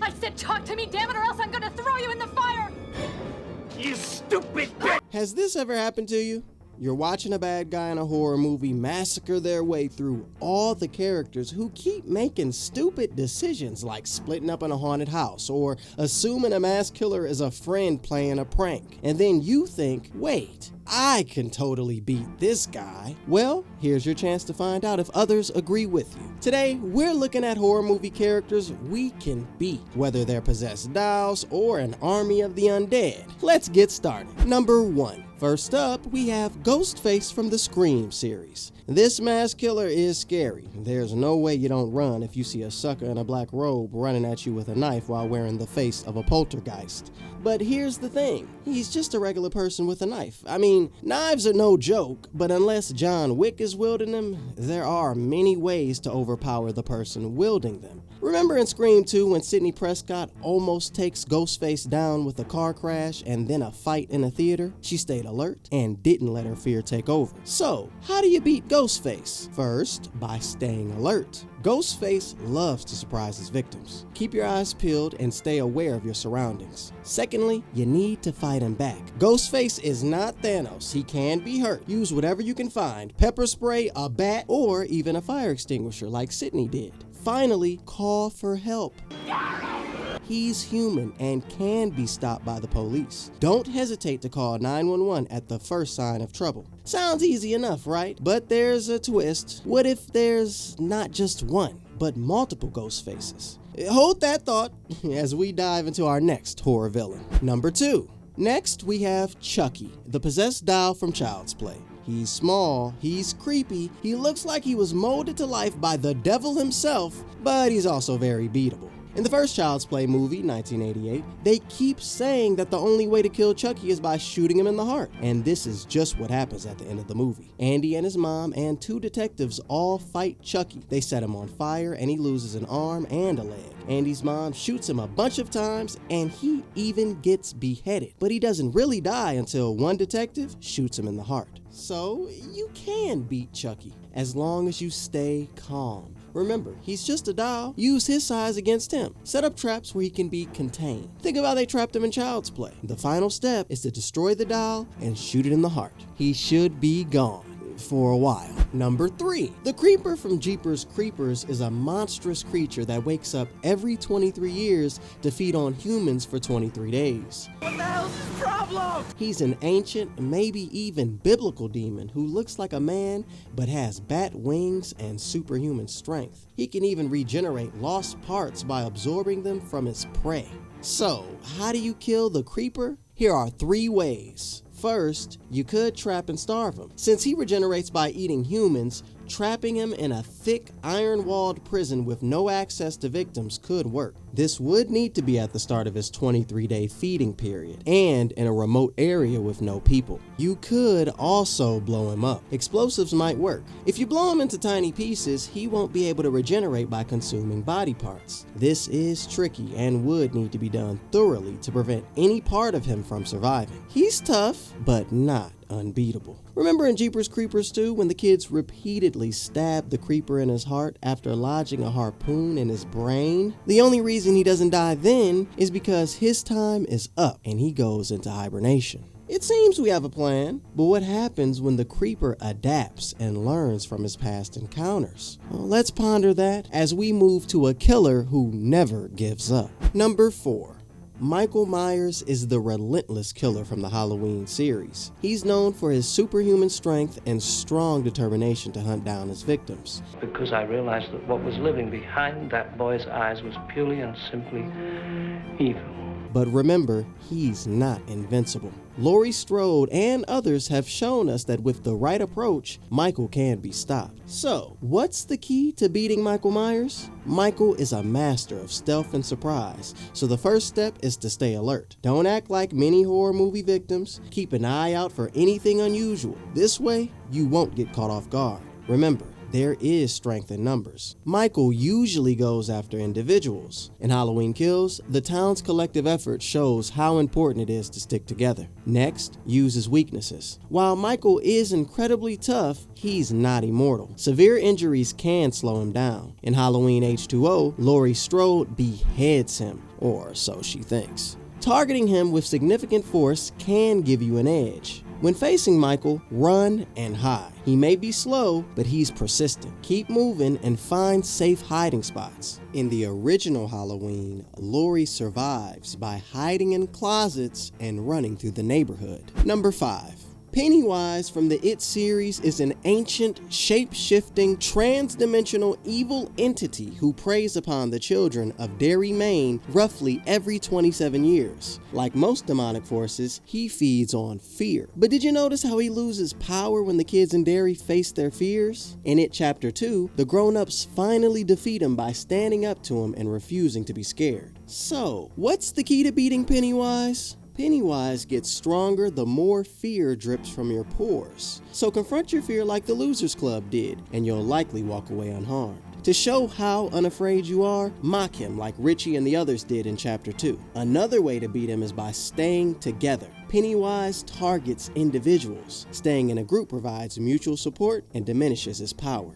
I said talk to me, damn it, or else I'm gonna throw you in the fire! You stupid bitch! Has this ever happened to you? You're watching a bad guy in a horror movie massacre their way through all the characters who keep making stupid decisions like splitting up in a haunted house or assuming a mass killer is a friend playing a prank. And then you think, wait, I can totally beat this guy. Well, here's your chance to find out if others agree with you. Today, we're looking at horror movie characters we can beat, whether they're possessed dolls or an army of the undead. Let's get started. Number 1. First up, we have Ghostface from the Scream series. This mass killer is scary. There's no way you don't run if you see a sucker in a black robe running at you with a knife while wearing the face of a poltergeist. But here's the thing, he's just a regular person with a knife. I mean, knives are no joke, but unless John Wick is wielding them, there are many ways to overpower the person wielding them. Remember in Scream 2 when Sidney Prescott almost takes Ghostface down with a car crash and then a fight in a theater? She stayed alert and didn't let her fear take over. So, how do you beat Ghostface? First, by staying alert. Ghostface loves to surprise his victims. Keep your eyes peeled and stay aware of your surroundings. Secondly, you need to fight him back. Ghostface is not Thanos. He can be hurt. Use whatever you can find. Pepper spray, a bat, or even a fire extinguisher like Sidney did. Finally, call for help. He's human and can be stopped by the police. Don't hesitate to call 911 at the first sign of trouble. Sounds easy enough, right? But there's a twist. What if there's not just one, but multiple Ghostfaces? Hold that thought as we dive into our next horror villain. Number 2. Next, we have Chucky, the possessed doll from Child's Play. He's small, he's creepy, he looks like he was molded to life by the devil himself, but he's also very beatable. In the first Child's Play movie, 1988, they keep saying that the only way to kill Chucky is by shooting him in the heart. And this is just what happens at the end of the movie. Andy and his mom and 2 detectives all fight Chucky. They set him on fire and he loses an arm and a leg. Andy's mom shoots him a bunch of times and he even gets beheaded. But he doesn't really die until one detective shoots him in the heart. So you can beat Chucky as long as you stay calm. Remember, he's just a doll. Use his size against him. Set up traps where he can be contained. Think of how they trapped him in Child's Play. The final step is to destroy the doll and shoot it in the heart. He should be gone for a while. Number 3. The Creeper from Jeepers Creepers is a monstrous creature that wakes up every 23 years to feed on humans for 23 days. What the hell's his problem? He's an ancient, maybe even biblical demon who looks like a man but has bat wings and superhuman strength. He can even regenerate lost parts by absorbing them from his prey. So, how do you kill the Creeper? Here are 3 ways. First, you could trap and starve him. Since he regenerates by eating humans, trapping him in a thick, iron-walled prison with no access to victims could work. This would need to be at the start of his 23-day feeding period, and in a remote area with no people. You could also blow him up. Explosives might work. If you blow him into tiny pieces, he won't be able to regenerate by consuming body parts. This is tricky and would need to be done thoroughly to prevent any part of him from surviving. He's tough, but not unbeatable. Remember in Jeepers Creepers 2 when the kids repeatedly stabbed the Creeper in his heart after lodging a harpoon in his brain? The only reason he doesn't die then is because his time is up and he goes into hibernation. It seems we have a plan, but what happens when the Creeper adapts and learns from his past encounters? Well, let's ponder that as we move to a killer who never gives up. Number 4. Michael Myers is the relentless killer from the Halloween series. He's known for his superhuman strength and strong determination to hunt down his victims. Because I realized that what was living behind that boy's eyes was purely and simply evil. But remember, he's not invincible. Laurie Strode and others have shown us that with the right approach, Michael can be stopped. So, what's the key to beating Michael Myers? Michael is a master of stealth and surprise, so the first step is to stay alert. Don't act like many horror movie victims. Keep an eye out for anything unusual. This way, you won't get caught off guard. Remember, there is strength in numbers. Michael usually goes after individuals. In Halloween Kills, the town's collective effort shows how important it is to stick together. Next, use his weaknesses. While Michael is incredibly tough, he's not immortal. Severe injuries can slow him down. In Halloween H2O, Laurie Strode beheads him, or so she thinks. Targeting him with significant force can give you an edge. When facing Michael, run and hide. He may be slow, but he's persistent. Keep moving and find safe hiding spots. In the original Halloween, Laurie survives by hiding in closets and running through the neighborhood. Number 5. Pennywise from the It series is an ancient, shape-shifting, trans-dimensional evil entity who preys upon the children of Derry, Maine roughly every 27 years. Like most demonic forces, he feeds on fear. But did you notice how he loses power when the kids in Derry face their fears? In It Chapter 2, the grown-ups finally defeat him by standing up to him and refusing to be scared. So, what's the key to beating Pennywise? Pennywise gets stronger the more fear drips from your pores. So confront your fear like the Losers Club did, and you'll likely walk away unharmed. To show how unafraid you are, mock him like Richie and the others did in Chapter 2. Another way to beat him is by staying together. Pennywise targets individuals. Staying in a group provides mutual support and diminishes his power.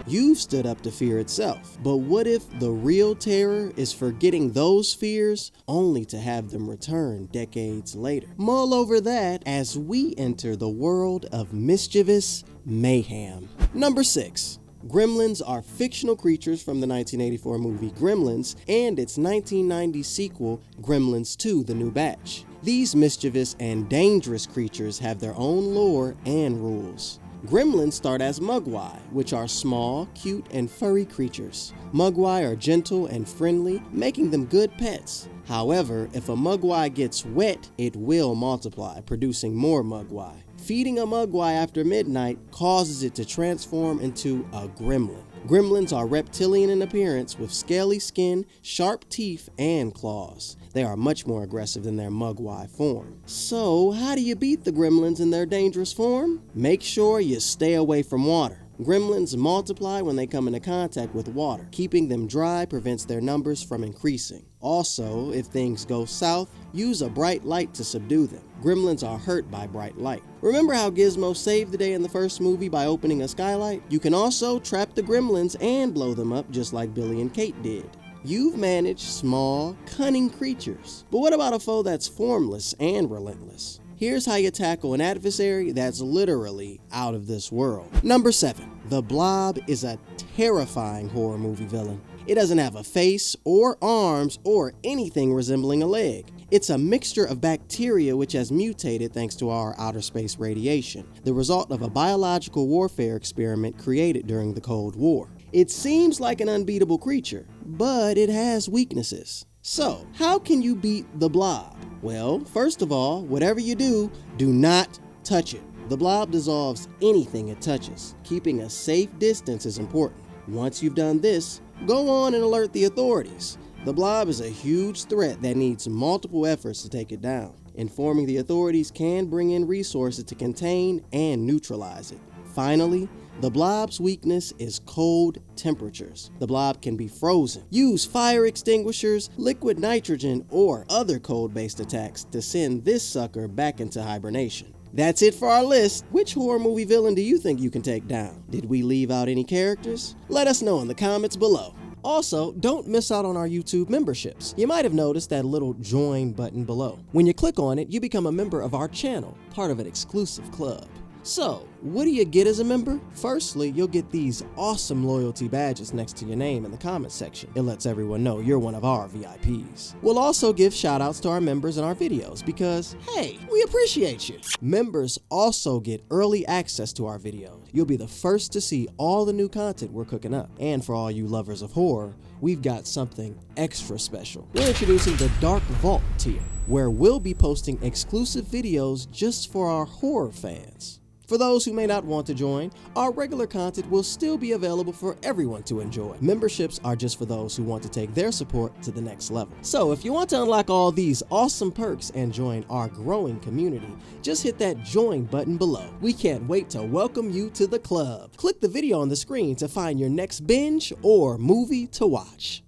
You've stood up to fear itself, but what if the real terror is forgetting those fears only to have them return decades later? Mull over that as we enter the world of mischievous mayhem. Number 6. Gremlins are fictional creatures from the 1984 movie Gremlins and its 1990 sequel, Gremlins 2: The New Batch. These mischievous and dangerous creatures have their own lore and rules. Gremlins start as Mugwai, which are small, cute, and furry creatures. Mugwai are gentle and friendly, making them good pets. However, if a Mugwai gets wet, it will multiply, producing more Mugwai. Feeding a Mugwai after midnight causes it to transform into a gremlin. Gremlins are reptilian in appearance with scaly skin, sharp teeth, and claws. They are much more aggressive than their Mugwai form. So, how do you beat the gremlins in their dangerous form? Make sure you stay away from water. Gremlins multiply when they come into contact with water. Keeping them dry prevents their numbers from increasing. Also, if things go south, use a bright light to subdue them. Gremlins are hurt by bright light. Remember how Gizmo saved the day in the first movie by opening a skylight? You can also trap the gremlins and blow them up just like Billy and Kate did. You've managed small, cunning creatures. But what about a foe that's formless and relentless? Here's how you tackle an adversary that's literally out of this world. Number 7. The Blob is a terrifying horror movie villain. It doesn't have a face or arms or anything resembling a leg. It's a mixture of bacteria which has mutated thanks to our outer space radiation, the result of a biological warfare experiment created during the Cold War. It seems like an unbeatable creature, but it has weaknesses. So, how can you beat the Blob? Well, first of all, whatever you do, do not touch it. The Blob dissolves anything it touches. Keeping a safe distance is important. Once you've done this, go on and alert the authorities. The Blob is a huge threat that needs multiple efforts to take it down. Informing the authorities can bring in resources to contain and neutralize it. Finally, the Blob's weakness is cold temperatures. The Blob can be frozen. Use fire extinguishers, liquid nitrogen, or other cold-based attacks to send this sucker back into hibernation. That's it for our list. Which horror movie villain do you think you can take down? Did we leave out any characters? Let us know in the comments below. Also, don't miss out on our YouTube memberships. You might have noticed that little join button below. When you click on it, you become a member of our channel, part of an exclusive club. So, what do you get as a member? Firstly, you'll get these awesome loyalty badges next to your name in the comment section. It lets everyone know you're one of our VIPs. We'll also give shoutouts to our members in our videos because, hey, we appreciate you. Members also get early access to our videos. You'll be the first to see all the new content we're cooking up. And for all you lovers of horror, we've got something extra special. We're introducing the Dark Vault tier, where we'll be posting exclusive videos just for our horror fans. For those who may not want to join, our regular content will still be available for everyone to enjoy. Memberships are just for those who want to take their support to the next level. So if you want to unlock all these awesome perks and join our growing community, just hit that join button below. We can't wait to welcome you to the club. Click the video on the screen to find your next binge or movie to watch.